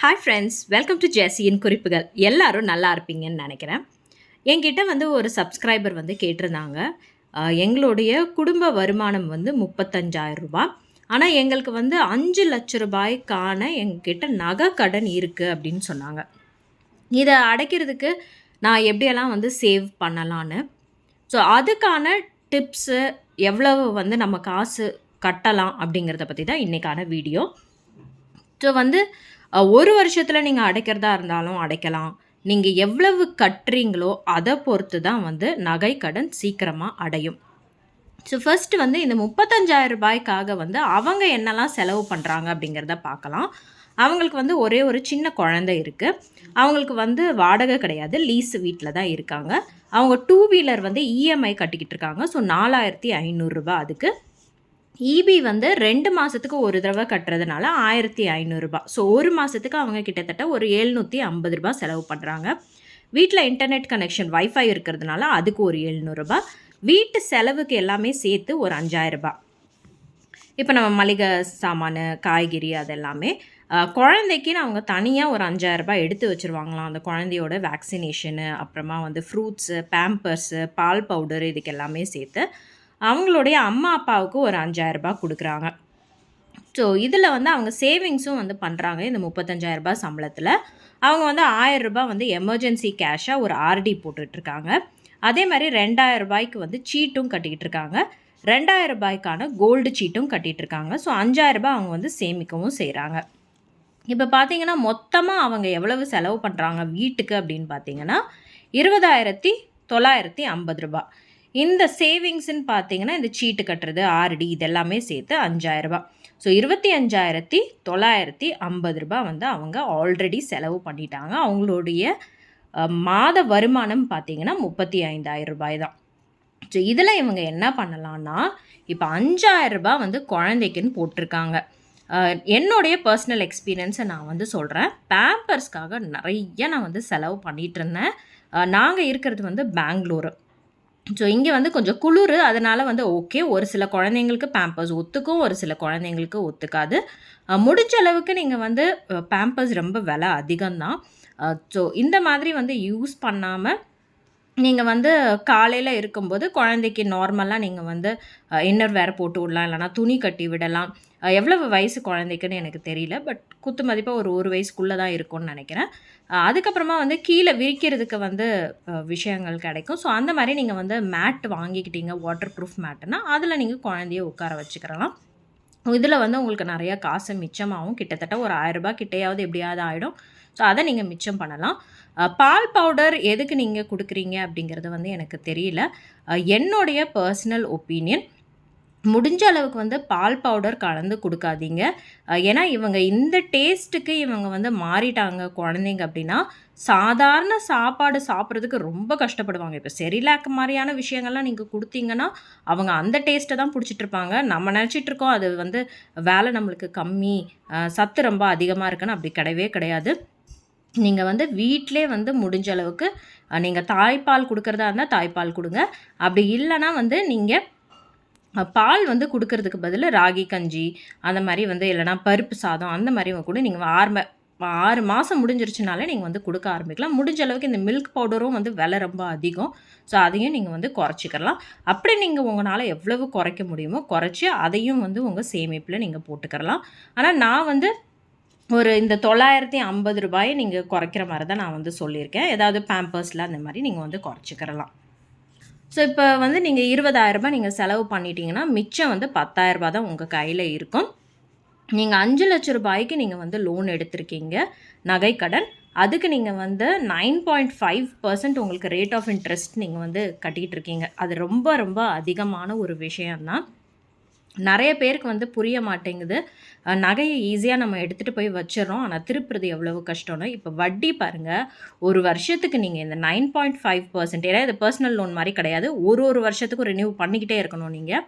Hi friends, welcome to ஜெஸ்ஸியின் குறிப்புகள். எல்லாரும் நல்லா இருப்பீங்கன்னு நினைக்கிறேன். என்கிட்ட ஒரு சப்ஸ்கிரைபர் கேட்டிருந்தாங்க. எங்களுடைய குடும்ப வருமானம் 35,000 ஆனால் எங்களுக்கு 5,00,000 ரூபாய்க்கான எங்ககிட்ட நகை கடன் இருக்குது அப்படின்னு சொன்னாங்க. இதை அடைக்கிறதுக்கு நான் எப்படியெல்லாம் சேவ் பண்ணலான்னு, ஸோ அதுக்கான டிப்ஸு, எவ்வளவு நம்ம காசு கட்டலாம் அப்படிங்கிறத பற்றி தான் இன்றைக்கான வீடியோ. ஸோ ஒரு வருஷத்தில் நீங்கள் அடைக்கிறதா இருந்தாலும் அடைக்கலாம். நீங்கள் எவ்வளவு கட்டுறீங்களோ அதை பொறுத்து தான் நகை கடன் சீக்கிரமாக அடையும். ஸோ ஃபர்ஸ்ட் இந்த 35,000 ரூபாய்க்காக அவங்க என்னெல்லாம் செலவு பண்ணுறாங்க அப்படிங்கிறத பார்க்கலாம். அவங்களுக்கு ஒரே ஒரு சின்ன குழந்தை இருக்குது. அவங்களுக்கு வாடகை கிடையாது, லீஸ் வீட்டில் தான் இருக்காங்க. அவங்க 2 வீலர் இஎம்ஐ கட்டிக்கிட்டு இருக்காங்க. ஸோ 4,500 ரூபாய் அதுக்கு. இபி 2 மாதத்துக்கு ஒரு தடவை கட்டுறதுனால 1,500 ரூபாய். ஸோ ஒரு மாதத்துக்கு அவங்க கிட்டத்தட்ட ஒரு 750 ரூபாய் செலவு பண்ணுறாங்க. வீட்டில் இன்டர்நெட் கனெக்ஷன் வைஃபை இருக்கிறதுனால அதுக்கு ஒரு 700 ரூபாய். வீட்டு செலவுக்கு எல்லாமே சேர்த்து ஒரு 5,000 ரூபாய். இப்போ நம்ம மளிகை சாமான், காய்கறி அதெல்லாமே குழந்தைக்கு அவங்க தனியாக ஒரு 5,000 ரூபாய் எடுத்து வச்சுருவாங்களாம். அந்த குழந்தையோட வேக்சினேஷனு, அப்புறமா ஃப்ரூட்ஸு, பேம்பர்ஸு, பால் பவுடரு, இதுக்கு எல்லாமே சேர்த்து அவங்களுடைய அம்மா அப்பாவுக்கு ஒரு 5,000 ரூபாய் கொடுக்குறாங்க. ஸோ இதில் அவங்க சேவிங்ஸும் பண்ணுறாங்க. இந்த 35,000 ரூபாய் சம்பளத்தில் அவங்க 1,000 ரூபாய் எமர்ஜென்சி கேஷாக ஒரு ஆர்டி போட்டுட்ருக்காங்க. அதே மாதிரி 2,000 ரூபாய்க்கு சீட்டும் கட்டிக்கிட்டு இருக்காங்க. 2,000 ரூபாய்க்கான கோல்டு சீட்டும் கட்டிகிட்ருக்காங்க. ஸோ 5,000 ரூபாய் அவங்க சேமிக்கவும் செய்கிறாங்க. இப்போ பார்த்தீங்கன்னா மொத்தமாக அவங்க எவ்வளவு செலவு பண்ணுறாங்க வீட்டுக்கு அப்படின்னு பார்த்தீங்கன்னா 20,950 ரூபாய். இந்த சேவிங்ஸ்ன்னு பார்த்தீங்கன்னா இந்த சீட்டு கட்டுறது, ஆர்டி, இதெல்லாமே சேர்த்து 5,000 ரூபாய். ஸோ 25,950 ரூபாய் அவங்க ஆல்ரெடி செலவு பண்ணிட்டாங்க. அவங்களுடைய மாத வருமானம் பார்த்தீங்கன்னா 35,000 ரூபாய் தான். ஸோ இதில் இவங்க என்ன பண்ணலான்னா, இப்போ 5,000 ரூபாய் குழந்தைக்குன்னு போட்டிருக்காங்க. என்னுடைய பர்சனல் எக்ஸ்பீரியன்ஸை நான் சொல்கிறேன். பேம்பர்ஸ்க்காக நிறைய நான் செலவு பண்ணிகிட்டு இருந்தேன். நாங்கள் இருக்கிறது பெங்களூரு. ஸோ இங்கே கொஞ்சம் குளிர், அதனால் ஓகே, ஒரு சில குழந்தைங்களுக்கு பேம்பர்ஸ் ஒத்துக்கும், ஒரு சில குழந்தைங்களுக்கு ஒத்துக்காது. முடிஞ்ச அளவுக்கு நீங்கள் பேம்பர்ஸ் ரொம்ப விலை அதிகம்தான். ஸோ இந்த மாதிரி யூஸ் பண்ணாமல் நீங்கள் காலையில் இருக்கும்போது குழந்தைக்கு நார்மலாக நீங்கள் இன்னர் வேர் போட்டு விடலாம், இல்லைனா துணி கட்டி விடலாம். எவ்வளவு வயசு குழந்தைக்குன்னு எனக்கு தெரியல, பட் குத்து மதிப்பாக ஒரு வயசுக்குள்ளே தான் இருக்கும்னு நினைக்கிறேன். அதுக்கப்புறமா கீழே விரிக்கிறதுக்கு விஷயங்கள் கிடைக்கும். ஸோ அந்த மாதிரி நீங்கள் மேட் வாங்கிக்கிட்டீங்க, வாட்டர் ப்ரூஃப் மேட்டுன்னா அதில் நீங்கள் குழந்தைய உட்கார வச்சுக்கிறலாம். இதில் உங்களுக்கு நிறையா காசு மிச்சமாகவும், கிட்டத்தட்ட ஒரு 1,000 ரூபாய் கிட்டையாவது எப்படியாவது ஆகிடும். ஸோ அதை நீங்கள் மிச்சம் பண்ணலாம். பால் பவுடர் எதுக்கு நீங்கள் கொடுக்குறீங்க அப்படிங்கிறது எனக்கு தெரியல. என்னுடைய பர்சனல் ஒப்பீனியன், முடிஞ்ச அளவுக்கு பால் பவுடர் கலந்து கொடுக்காதீங்க. ஏன்னா இவங்க இந்த டேஸ்ட்டுக்கு இவங்க மாறிட்டாங்க குழந்தைங்க அப்படின்னா, சாதாரண சாப்பாடு சாப்பிட்றதுக்கு ரொம்ப கஷ்டப்படுவாங்க. இப்போ செரிலாக் மாதிரியான விஷயங்கள்லாம் நீங்கள் கொடுத்தீங்கன்னா அவங்க அந்த டேஸ்ட்டை தான் பிடிச்சிட்ருப்பாங்க. நம்ம நினச்சிட்ருக்கோம் அது வேலை நம்மளுக்கு கம்மி, சத்து ரொம்ப அதிகமாக இருக்குன்னு. அப்படி கிடையவே கிடையாது. நீங்கள் வீட்டிலே முடிஞ்ச அளவுக்கு நீங்கள் தாய்ப்பால் கொடுக்குறதா இருந்தால் தாய்ப்பால் கொடுங்க. அப்படி இல்லைன்னா நீங்கள் பால் கொடுக்கறதுக்கு பதில் ராகி கஞ்சி அந்த மாதிரி இல்லைனா பருப்பு சாதம் அந்த மாதிரி கூட நீங்கள் 6 மாதம் முடிஞ்சிருச்சுனாலே நீங்கள் கொடுக்க ஆரம்பிக்கலாம். முடிஞ்ச அளவுக்கு இந்த மில்க் பவுடரும் விலை ரொம்ப அதிகம். ஸோ அதையும் நீங்கள் குறைச்சிக்கலாம். அப்படி நீங்கள் உங்களால் எவ்வளவு குறைக்க முடியுமோ குறைச்சி அதையும் உங்கள் சேமிப்பில் நீங்கள் போட்டுக்கிறலாம். ஆனால் நான் ஒரு இந்த 950 ரூபாயை நீங்கள் குறைக்கிற மாதிரி தான் நான் சொல்லியிருக்கேன். ஏதாவது பேம்பர்ஸில் அந்த மாதிரி நீங்கள் குறைச்சிக்கிறலாம். ஸோ இப்போ நீங்கள் 20,000 ரூபாய் நீங்கள் செலவு பண்ணிட்டீங்கன்னா மிச்சம் 10,000 ரூபாய் தான் உங்கள் கையில் இருக்கும். நீங்கள் 5,00,000 ரூபாய்க்கு நீங்கள் லோன் எடுத்திருக்கீங்க நகை கடன். அதுக்கு நீங்கள் 9.5% உங்களுக்கு ரேட் ஆஃப் இன்ட்ரெஸ்ட் நீங்கள் கட்டிகிட்டு இருக்கீங்க. அது ரொம்ப ரொம்ப அதிகமான ஒரு விஷயம்தான். நிறைய பேருக்கு புரிய மாட்டேங்குது. நகையை ஈஸியாக நம்ம எடுத்துகிட்டு போய் வச்சிடறோம், ஆனால் திருப்புறது எவ்வளவு கஷ்டம்னு. இப்போ வட்டி பாருங்கள், ஒரு வருஷத்துக்கு நீங்கள் இந்த 9.5%, ஏன்னா இது பர்சனல் லோன் மாதிரி கிடையாது, ஒரு வருஷத்துக்கும் ரினியூ பண்ணிக்கிட்டே இருக்கணும் நீங்கள்.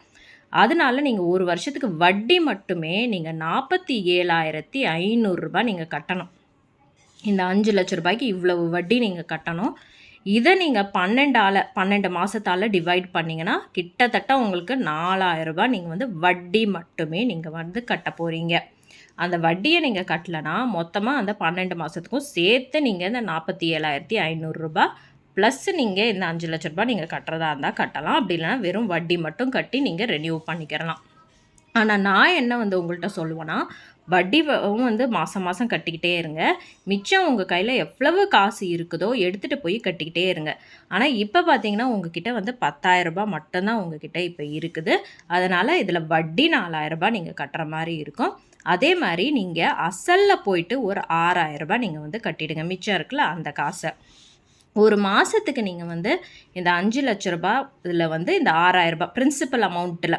அதனால நீங்கள் ஒரு வருஷத்துக்கு வட்டி மட்டுமே நீங்கள் 47,500 ரூபாய் நீங்கள் கட்டணும். இந்த 5,00,000 ரூபாய்க்கு இவ்வளவு வட்டி நீங்கள் கட்டணும். இதை நீங்கள் 12 மாதத்தால் டிவைட் பண்ணிங்கன்னா கிட்டத்தட்ட உங்களுக்கு 4,000 ரூபாய் நீங்கள் வட்டி மட்டுமே நீங்கள் கட்ட போகிறீங்க. அந்த வட்டியை நீங்கள் கட்டலைன்னா மொத்தமாக அந்த 12 மாதத்துக்கும் சேர்த்து நீங்கள் இந்த 47,500 ரூபாய் ப்ளஸ் நீங்கள் இந்த 5 லட்ச ரூபாய் நீங்கள் கட்டுறதா இருந்தால் கட்டலாம். அப்படி இல்லைனா வெறும் வட்டி மட்டும் கட்டி நீங்கள் ரெனியூ பண்ணிக்கிறலாம். ஆனால் நான் என்ன வந்து உங்கள்கிட்ட சொல்லுவேன்னா, வட்டி வந்து மாதம் மாதம் கட்டிக்கிட்டே இருங்க. மிச்சம் உங்கள் கையில் எவ்வளவு காசு இருக்குதோ எடுத்துகிட்டு போய் கட்டிக்கிட்டே இருங்க. ஆனால் இப்போ பார்த்தீங்கன்னா உங்ககிட்ட வந்து 10,000 ரூபாய் மட்டும்தான் உங்ககிட்ட இப்போ இருக்குது. அதனால் இதில் வட்டி 4,000 ரூபாய் நீங்கள் கட்டுற மாதிரி இருக்கும். அதே மாதிரி நீங்கள் அசலில் போயிட்டு ஒரு 6,000 ரூபாய் நீங்கள் வந்து கட்டிடுங்க. மிச்சம் இருக்குல்ல அந்த காசை ஒரு மாதத்துக்கு நீங்கள் வந்து இந்த 5 லட்ச ரூபாய் இதில் வந்து இந்த 6,000 ரூபாய் பிரின்சிபல் அமௌண்ட்டில்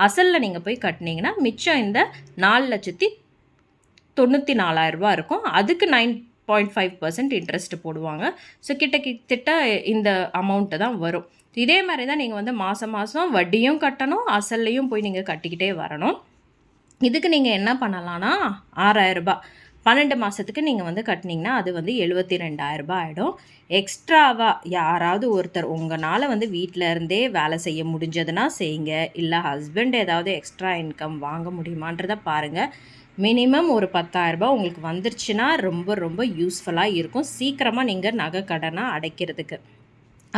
அசலில் நீங்கள் போய் கட்டினீங்கன்னா மிச்சம் இந்த 4,94,000 ரூபாய் இருக்கும். அதுக்கு 9.5% இன்ட்ரெஸ்ட் போடுவாங்க. ஸோ கிட்டத்தட்ட இந்த அமௌண்ட்டு தான் வரும். இதே மாதிரி தான் நீங்கள் வந்து மாதம் மாதம் வட்டியும் கட்டணும், அசல்லையும் போய் நீங்கள் கட்டிக்கிட்டே வரணும். இதுக்கு நீங்கள் என்ன பண்ணலான்னா 6,000 ரூபாய் 12 மாதத்துக்கு நீங்கள் வந்து கட்டினீங்கன்னா அது வந்து 72,000 ரூபாய் ஆகிடும். எக்ஸ்ட்ராவாக யாராவது ஒருத்தர் உங்களால் வந்து வீட்டில் இருந்தே வேலை செய்ய முடிஞ்சதுன்னா செய்யுங்க. இல்லை ஹஸ்பண்ட் ஏதாவது எக்ஸ்ட்ரா இன்கம் வாங்க முடியுமான்றதை பாருங்கள். மினிமம் ஒரு 10,000 ரூபாய் உங்களுக்கு வந்துருச்சுன்னா ரொம்ப ரொம்ப யூஸ்ஃபுல்லாக இருக்கும். சீக்கிரமாக நீங்கள் நகை கடனை அடைக்கிறதுக்கு.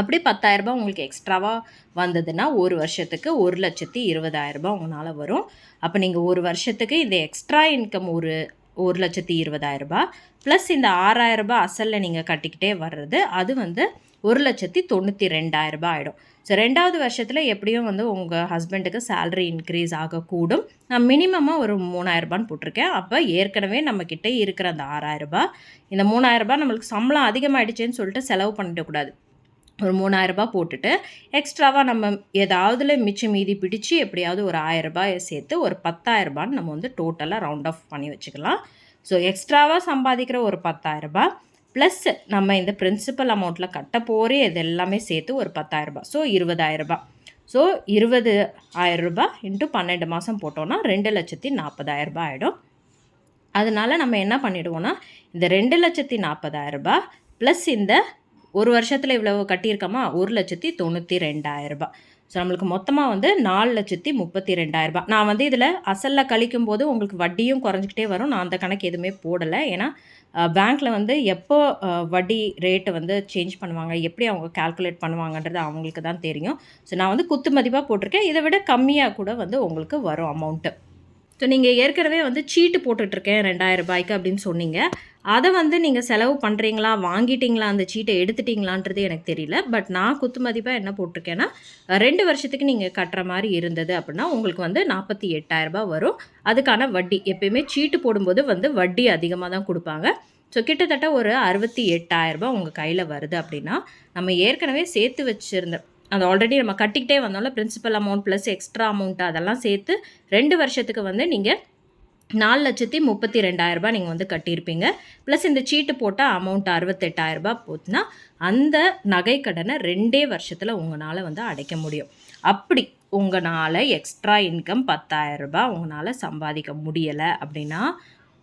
அப்படி 10,000 ரூபாய் உங்களுக்கு எக்ஸ்ட்ராவாக வந்ததுன்னா ஒரு வருஷத்துக்கு 1,20,000 ரூபாய் உங்களால் வரும். அப்போ நீங்கள் ஒரு வருஷத்துக்கு இந்த எக்ஸ்ட்ரா இன்கம் ஒரு 1,20,000 ரூபாய் ப்ளஸ் இந்த 6,000 ரூபாய் அசலில் நீங்கள் கட்டிக்கிட்டே வர்றது அது வந்து 1,92,000 ரூபாய் ஆகிடும். ஸோ 2வது வருஷத்தில் எப்படியும் வந்து உங்கள் ஹஸ்பண்டுக்கு சேலரி இன்க்ரீஸ் ஆகக்கூடும். நான் மினிமமாக ஒரு 3,000 ரூபான்னு போட்டிருக்கேன். அப்போ ஏற்கனவே நம்மக்கிட்ட இருக்கிற அந்த 6,000 ரூபாய் இந்த 3,000 ரூபாய் நம்மளுக்கு சம்பளம் அதிகமாகிடுச்சேன்னு சொல்லிட்டு செலவு பண்ணிடக்கூடாது. ஒரு 3,000 ரூபாய் போட்டுட்டு எக்ஸ்ட்ராவாக நம்ம ஏதாவதுல மிச்சம் மீதி பிடிச்சி எப்படியாவது ஒரு 1,000 ரூபாயை சேர்த்து ஒரு 10,000 ரூபான்னு நம்ம வந்து டோட்டலாக ரவுண்ட் ஆஃப் பண்ணி வச்சுக்கலாம். ஸோ எக்ஸ்ட்ராவாக சம்பாதிக்கிற ஒரு 10,000 ரூபாய் ப்ளஸ் நம்ம இந்த பிரின்சிபல் அமௌண்ட்டில் கட்ட போகிறே இது எல்லாமே சேர்த்து ஒரு 10,000 ரூபாய். ஸோ 20,000 ரூபாய். ஸோ 20,000 ரூபாய் இன்ட்டு 12 மாதம் போட்டோன்னா 2,40,000 ரூபாய் ஆகிடும். அதனால் நம்ம என்ன பண்ணிவிடுவோன்னா இந்த 2,40,000 ரூபாய் ப்ளஸ் இந்த ஒரு வருஷத்தில் இவ்வளோ கட்டியிருக்கோமா 1,92,000 ரூபாய். ஸோ நம்மளுக்கு மொத்தமாக வந்து 4,32,000 ரூபாய். நான் வந்து இதில் அசலில் கழிக்கும் போது உங்களுக்கு வட்டியும் குறைஞ்சிக்கிட்டே வரும். நான் அந்த கணக்கு எதுவுமே போடலை. ஏன்னா பேங்க்கில் வந்து எப்போ வட்டி ரேட்டை வந்து சேஞ்ச் பண்ணுவாங்க, எப்படி அவங்க கால்குலேட் பண்ணுவாங்கன்றது அவங்களுக்கு தான் தெரியும். ஸோ நான் வந்து குத்து மதிப்பாக போட்டிருக்கேன். இதை விட கம்மியாக கூட வந்து உங்களுக்கு வரும் அமௌண்ட்டு. ஸோ நீங்கள் ஏற்கனவே வந்து சீட்டு போட்டுட்ருக்கேன் 2,000 ரூபாய்க்கு அப்படின்னு சொன்னீங்க. அதை வந்து நீங்கள் செலவு பண்ணுறீங்களா, வாங்கிட்டீங்களா, அந்த சீட்டை எடுத்துட்டிங்களான்றது எனக்கு தெரியல. பட் நான் குத்து மதிப்பாக என்ன போட்டிருக்கேன்னா 2 வருஷத்துக்கு நீங்கள் கட்டுற மாதிரி இருந்தது அப்படின்னா உங்களுக்கு வந்து 48,000 ரூபாய் வரும். அதுக்கான வட்டி எப்பயுமே சீட்டு போடும்போது வந்து வட்டி அதிகமாக தான் கொடுப்பாங்க. ஸோ கிட்டத்தட்ட ஒரு 68,000 ரூபாய் உங்கள் கையில் வருது அப்படின்னா நம்ம ஏற்கனவே சேர்த்து வச்சுருந்த அது ஆல்ரெடி நம்ம கட்டிக்கிட்டே வந்தோம்ல principal amount plus extra amount அதெல்லாம் சேர்த்து 2 வருஷத்துக்கு வந்து நீங்கள் 4,32,000 ரூபாய் நீங்கள் வந்து கட்டியிருப்பீங்க. ப்ளஸ் இந்த சீட்டு போட்ட அமௌண்ட் 68,000 ரூபாய் போச்சுன்னா அந்த நகை கடனை 2 வருஷத்தில் உங்களால் வந்து அடைக்க முடியும். அப்படி உங்களால் எக்ஸ்ட்ரா இன்கம் 10,000 ரூபாய் உங்களால் சம்பாதிக்க முடியலை அப்படின்னா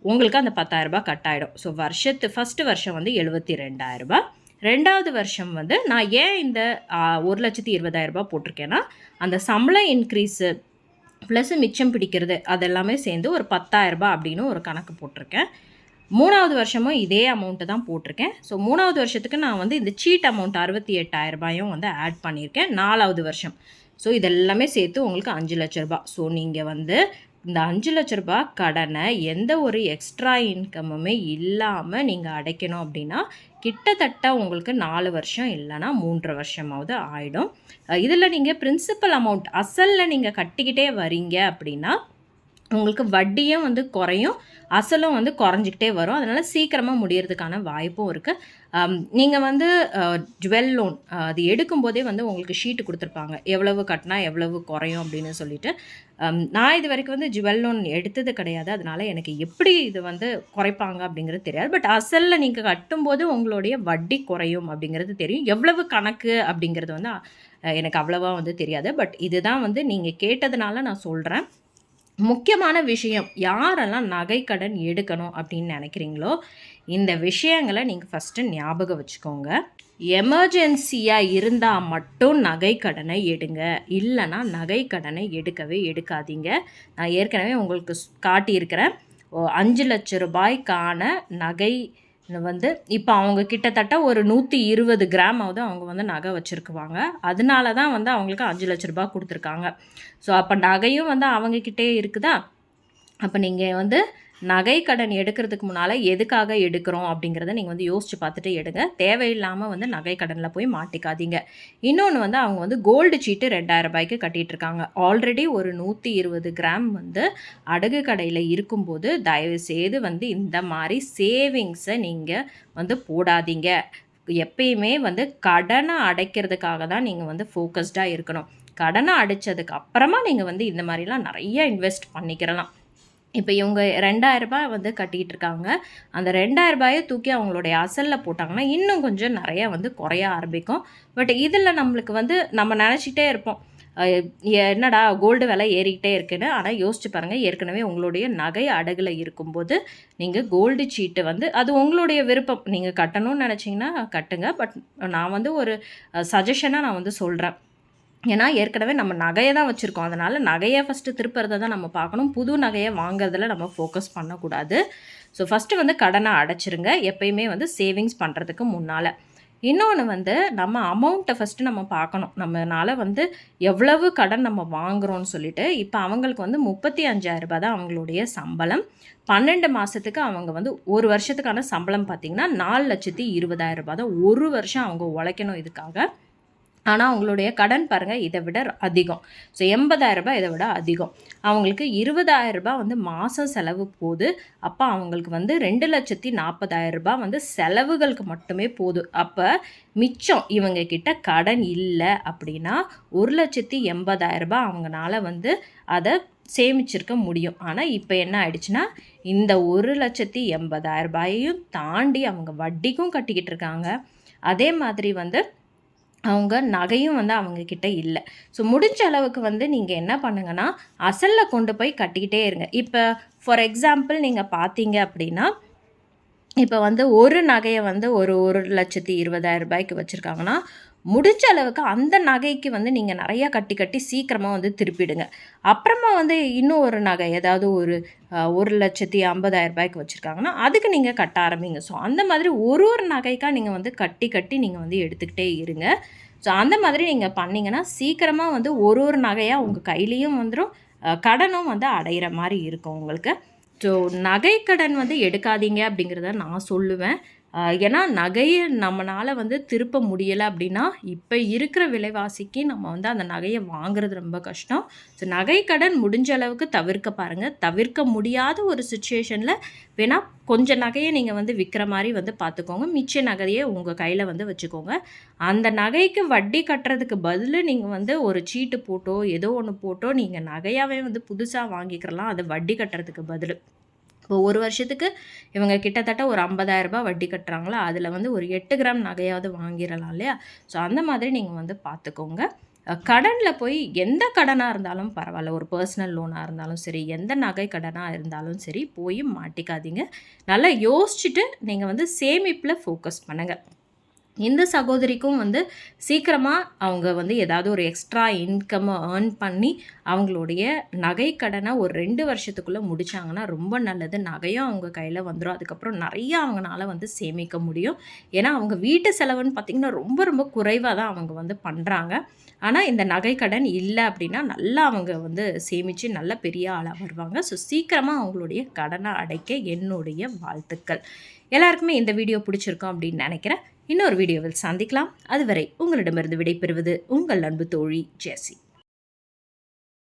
உங்களுக்கு அந்த 10,000 ரூபாய் கட் ஆகிடும். ஸோ ஃபஸ்ட்டு வருஷம் வந்து 72,000 ரூபாய். 2வது வருஷம் வந்து நான் ஏன் இந்த 1,20,000 ரூபாய் போட்டிருக்கேன்னா அந்த சம்பளம் இன்க்ரீஸு ப்ளஸ் மிச்சம் பிடிக்கிறது அதெல்லாமே சேர்ந்து ஒரு 10,000 ரூபாய் அப்படின்னு ஒரு கணக்கு போட்டிருக்கேன். 3வது வருஷமும் இதே அமௌண்ட்டு தான் போட்டிருக்கேன். ஸோ 3வது வருஷத்துக்கு நான் வந்து இந்த சீட் அமௌண்ட் 68,000 ரூபாயும் வந்து ஆட் பண்ணியிருக்கேன் 4வது வருஷம். ஸோ இதெல்லாமே சேர்த்து உங்களுக்கு 5 லட்ச ரூபாய். ஸோ நீங்கள் வந்து இந்த 5 லட்ச ரூபாய் கடனை எந்த ஒரு எக்ஸ்ட்ரா இன்கம்முமே இல்லாமல் நீங்கள் அடைக்கணும் அப்படின்னா கிட்டத்தட்ட உங்களுக்கு 4 வருஷம் இல்லைனா 3 வருஷமாவது ஆகிடும். இதில் நீங்கள் பிரின்சிபல் அமௌண்ட் அசலில் நீங்கள் கட்டிக்கிட்டே வரீங்க அப்படின்னா உங்களுக்கு வட்டியும் வந்து குறையும், அசலும் வந்து குறைஞ்சிக்கிட்டே வரும். அதனால் சீக்கிரமாக முடியறதுக்கான வாய்ப்பும் இருக்குது. நீங்கள் வந்து ஜுவல் லோன் அது எடுக்கும்போதே வந்து உங்களுக்கு ஷீட்டு கொடுத்துருப்பாங்க எவ்வளவு கட்டினா எவ்வளவு குறையும் அப்படின்னு சொல்லிட்டு. நான் இது வரைக்கும் வந்து ஜுவல் லோன் எடுத்தது கிடையாது. அதனால் எனக்கு எப்படி இது வந்து குறைப்பாங்க அப்படிங்கிறது தெரியாது. பட் அசலில் நீங்கள் கட்டும்போது உங்களுடைய வட்டி குறையும் அப்படிங்கிறது தெரியும். எவ்வளவு கணக்கு அப்படிங்கிறது வந்து எனக்கு அவ்வளோவா வந்து தெரியாது. பட் இதுதான் வந்து நீங்கள் கேட்டதுனால நான் சொல்கிறேன். முக்கியமான விஷயம், யாரெல்லாம் நகை கடன் எடுக்கணும் அப்படின்னு நினைக்கிறீங்களோ இந்த விஷயங்களை நீங்கள் ஃபஸ்ட்டு ஞாபகம் வச்சுக்கோங்க. எமர்ஜென்சியாக இருந்தால் மட்டும் நகை கடனை எடுங்க, இல்லைனா நகை கடனை எடுக்கவே எடுக்காதீங்க. நான் ஏற்கனவே உங்களுக்கு காட்டியிருக்கிறேன். 5 லட்சம் ரூபாய்க்கான நகை வந்து இப்போ அவங்க கிட்டத்தட்ட ஒரு 120 கிராமாவது அவங்க வந்து நகை வச்சுருக்குவாங்க. அதனால தான் வந்து அவங்களுக்கு 5 லட்ச ரூபா கொடுத்துருக்காங்க. ஸோ அப்போ நகையும் வந்து அவங்கக்கிட்டே இருக்குதா. அப்போ நீங்கள் வந்து நகை கடன் எடுக்கிறதுக்கு முன்னால் எதுக்காக எடுக்கிறோம் அப்படிங்கிறத நீங்கள் வந்து யோசித்து பார்த்துட்டு எடுங்க. தேவையில்லாமல் வந்து நகை கடனில் போய் மாட்டிக்காதீங்க. இன்னொன்று வந்து அவங்க வந்து கோல்டு சீட்டு 2000 ரூபாய்க்கு கட்டிகிட்ருக்காங்க. ஆல்ரெடி ஒரு 120 கிராம் வந்து அடகு கடையில் இருக்கும்போது தயவுசெய்து வந்து இந்த மாதிரி சேவிங்ஸை நீங்கள் வந்து போடாதீங்க. எப்பயுமே வந்து கடனை அடைக்கிறதுக்காக தான் நீங்கள் வந்து ஃபோக்கஸ்டாக இருக்கணும். கடனை அடைச்சதுக்கு அப்புறமா நீங்கள் வந்து இந்த மாதிரிலாம் நிறைய இன்வெஸ்ட் பண்ணிக்கிறலாம். இப்போ இவங்க 2000 ரூபாய் வந்து கட்டிகிட்டு இருக்காங்க. அந்த 2000 ரூபாயை தூக்கி அவங்களுடைய அசலில் போட்டாங்கன்னா இன்னும் கொஞ்சம் நிறையா வந்து குறைய ஆரம்பிக்கும். பட் இதில் நம்மளுக்கு வந்து நம்ம நினச்சிக்கிட்டே இருப்போம், என்னடா கோல்டு விலை ஏறிக்கிட்டே இருக்குன்னு. ஆனால் யோசிச்சு பாருங்கள், ஏற்கனவே உங்களுடைய நகை அடகுல இருக்கும்போது நீங்கள் கோல்டு சீட்டு வந்து அது உங்களுடைய விருப்பம். நீங்கள் கட்டணும்னு நினச்சிங்கன்னா கட்டுங்க. பட் நான் வந்து ஒரு சஜஷனாக நான் வந்து சொல்கிறேன். ஏன்னா ஏற்கனவே நம்ம நகையை தான் வச்சுருக்கோம். அதனால் நகையை ஃபஸ்ட்டு திருப்புறதை தான் நம்ம பார்க்கணும். புது நகையை வாங்குறதுல நம்ம ஃபோக்கஸ் பண்ணக்கூடாது. ஸோ ஃபஸ்ட்டு வந்து கடனை அடைச்சிருங்க, எப்பயுமே வந்து சேவிங்ஸ் பண்ணுறதுக்கு முன்னால். இன்னொன்று வந்து நம்ம அமௌண்ட்டை ஃபஸ்ட்டு நம்ம பார்க்கணும். நம்மளால் வந்து எவ்வளவு கடன் நம்ம வாங்குகிறோன்னு சொல்லிட்டு. இப்போ அவங்களுக்கு வந்து 35,000 ரூபாய் தான் அவங்களுடைய சம்பளம். 12 மாதத்துக்கு அவங்க வந்து ஒரு வருஷத்துக்கான சம்பளம் பார்த்திங்கன்னா 4,20,000 ரூபாய் தான். ஒரு வருஷம் அவங்க உழைக்கணும் இதுக்காக. ஆனால் அவங்களுடைய கடன் பாருங்கள் இதை விட அதிகம். ஸோ 80,000 ரூபாய் இதை விட அதிகம். அவங்களுக்கு 20,000 ரூபாய் வந்து மாதம் செலவு போகுது. அப்போ அவங்களுக்கு வந்து 2,40,000 ரூபாய் வந்து செலவுகளுக்கு மட்டுமே போகுது. அப்போ மிச்சம் இவங்க கிட்ட கடன் இல்லை அப்படின்னா 1,80,000 ரூபாய் அவங்களால வந்து அதை சேமிச்சிருக்க முடியும். ஆனால் இப்போ என்ன ஆயிடுச்சுன்னா இந்த 1,80,000 ரூபாயையும் தாண்டி அவங்க வட்டிக்கும் கட்டிக்கிட்டு இருக்காங்க. அதே மாதிரி வந்து அவங்க நகையும் வந்து அவங்கக்கிட்ட இல்லை. ஸோ முடிஞ்ச அளவுக்கு வந்து நீங்கள் என்ன பண்ணுங்கன்னா அசலில் கொண்டு போய் கட்டிக்கிட்டே இருங்க. இப்போ ஃபார் எக்ஸாம்பிள் நீங்கள் பார்த்தீங்க அப்படின்னா இப்போ வந்து ஒரு நகையை வந்து ஒரு 1,20,000 ரூபாய்க்கு வச்சுருக்காங்கன்னா முடிஞ்ச அளவுக்கு அந்த நகைக்கு வந்து நீங்கள் நிறையா கட்டி சீக்கிரமாக வந்து திருப்பிடுங்க. அப்புறமா வந்து இன்னும் ஒரு நகை ஏதாவது ஒரு 1,50,000 ரூபாய்க்கு வச்சுருக்காங்கன்னா அதுக்கு நீங்கள் கட்ட ஆரம்பிங்க. ஸோ அந்த மாதிரி ஒரு நகைக்காக நீங்கள் வந்து கட்டி நீங்கள் வந்து எடுத்துக்கிட்டே இருங்க. ஸோ அந்த மாதிரி நீங்கள் பண்ணிங்கன்னா சீக்கிரமாக வந்து ஒரு நகையாக உங்கள் கையிலையும் வந்துடும், கடனும் வந்து அடையிற மாதிரி இருக்கும் உங்களுக்கு. ஸோ நகை கடன் வந்து எடுக்காதீங்க அப்படிங்கிறத நான் சொல்லுவேன். ஏன்னா நகையை நம்மளால் வந்து திருப்ப முடியலை அப்படின்னா இப்போ இருக்கிற விலைவாசிக்கு நம்ம வந்து அந்த நகையை வாங்குறது ரொம்ப கஷ்டம். ஸோ நகை கடன் முடிஞ்ச அளவுக்கு தவிர்க்க பாருங்கள். தவிர்க்க முடியாத ஒரு சுச்சுவேஷனில் வேணால் கொஞ்சம் நகையை நீங்கள் வந்து விற்கிற மாதிரி வந்து பார்த்துக்கோங்க. மிச்ச நகையை உங்கள் கையில் வந்து வச்சுக்கோங்க. அந்த நகைக்கு வட்டி கட்டுறதுக்கு பதில் நீங்கள் வந்து ஒரு சீட்டு போட்டோ ஏதோ ஒன்று போட்டோ நீங்கள் நகையாகவே வந்து புதுசாக வாங்கிக்கிறலாம், அது வட்டி கட்டுறதுக்கு பதில். இப்போ ஒரு வருஷத்துக்கு இவங்க கிட்டத்தட்ட ஒரு 50,000 ரூபாய் வட்டி கட்டுறாங்களா, அதில் வந்து ஒரு 8 கிராம் நகையாவது வாங்கிடலாம் இல்லையா. ஸோ அந்த மாதிரி நீங்கள் வந்து பார்த்துக்கோங்க. கடனில் போய் எந்த கடனாக இருந்தாலும் பரவாயில்ல, ஒரு பர்சனல் லோனாக இருந்தாலும் சரி, எந்த நகை கடனாக இருந்தாலும் சரி போய் மாட்டிக்காதீங்க. நல்லா யோசிச்சுட்டு நீங்கள் வந்து சேமிப்பில் ஃபோக்கஸ் பண்ணுங்கள். இந்த சகோதரிக்கும் வந்து சீக்கிரமாக அவங்க வந்து ஏதாவது ஒரு எக்ஸ்ட்ரா இன்கம்மை ஏர்ன் பண்ணி அவங்களுடைய நகை கடனை ஒரு 2 வருஷத்துக்குள்ளே முடித்தாங்கன்னா ரொம்ப நல்லது. நகையும் அவங்க கையில் வந்துடும். அதுக்கப்புறம் நிறையா அவங்களால வந்து சேமிக்க முடியும். ஏன்னா அவங்க வீட்டு செலவுன்னு பார்த்திங்கன்னா ரொம்ப ரொம்ப குறைவாக தான் அவங்க வந்து பண்ணுறாங்க. ஆனால் இந்த நகை கடன் இல்லை அப்படின்னா நல்லா அவங்க வந்து சேமித்து நல்ல பெரிய ஆளாக வருவாங்க. ஸோ சீக்கிரமாக அவங்களுடைய கடனை அடைக்க என்னுடைய வாழ்த்துக்கள். எல்லாருக்குமே இந்த வீடியோ பிடிச்சிருக்கோம் அப்படின்னு நினைக்கிறேன். இன்னொரு வீடியோவில் சந்திக்கலாம். அதுவரை உங்களிடமிருந்து விடைபெறுவது உங்கள் அன்பு தோழி ஜெஸ்ஸி.